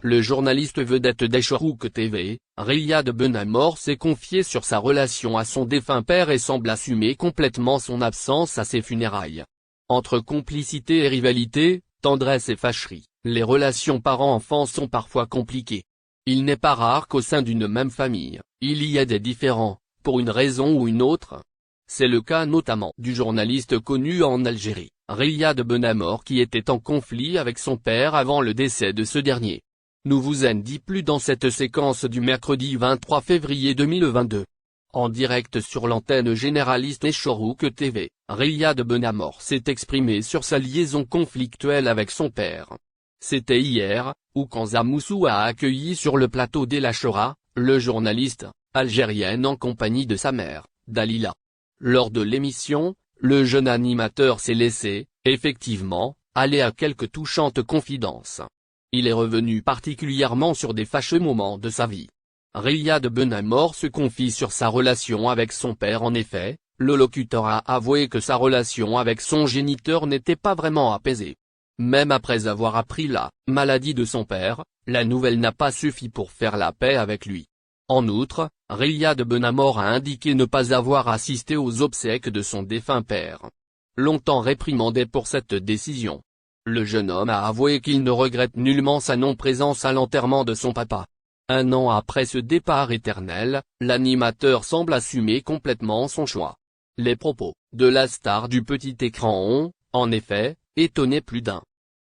Le journaliste vedette d'Eshorouk TV, Riyad Benamor s'est confié sur sa relation à son défunt père et semble assumer complètement son absence à ses funérailles. Entre complicité et rivalité, tendresse et fâcherie, les relations parents-enfants sont parfois compliquées. Il n'est pas rare qu'au sein d'une même famille, il y ait des différends, pour une raison ou une autre. C'est le cas notamment du journaliste connu en Algérie, Riyad Benamor, qui était en conflit avec son père avant le décès de ce dernier. Nous vous en dit plus dans cette séquence du mercredi 23 février 2022. En direct sur l'antenne généraliste Eshorouk TV, Riyad Benamor s'est exprimé sur sa liaison conflictuelle avec son père. C'était hier, où Kanza Moussou a accueilli sur le plateau d'El Ashora, le journaliste, algérienne en compagnie de sa mère, Dalila. Lors de l'émission, le jeune animateur s'est laissé, effectivement, aller à quelques touchantes confidences. Il est revenu particulièrement sur des fâcheux moments de sa vie. Riyad Benamor se confie sur sa relation avec son père. En effet, le locuteur a avoué que sa relation avec son géniteur n'était pas vraiment apaisée. Même après avoir appris la maladie de son père, la nouvelle n'a pas suffi pour faire la paix avec lui. En outre, Riyad Benamor a indiqué ne pas avoir assisté aux obsèques de son défunt père. Longtemps réprimandé pour cette décision, le jeune homme a avoué qu'il ne regrette nullement sa non-présence à l'enterrement de son papa. Un an après ce départ éternel, l'animateur semble assumer complètement son choix. Les propos de la star du petit écran ont, en effet, étonné plus d'un.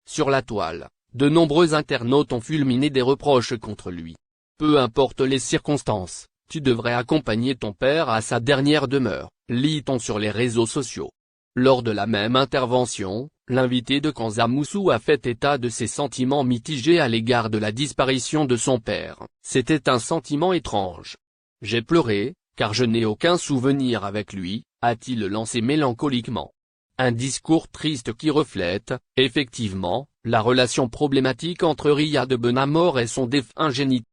Sur la toile, de nombreux internautes ont fulminé des reproches contre lui. Peu importe les circonstances, tu devrais accompagner ton père à sa dernière demeure, lit-on sur les réseaux sociaux. Lors de la même intervention, l'invité de Kanza Moussou a fait état de ses sentiments mitigés à l'égard de la disparition de son père. C'était un sentiment étrange. J'ai pleuré, car je n'ai aucun souvenir avec lui, a-t-il lancé mélancoliquement. Un discours triste qui reflète, effectivement, la relation problématique entre Riyad Benamor et son défunt géniteur.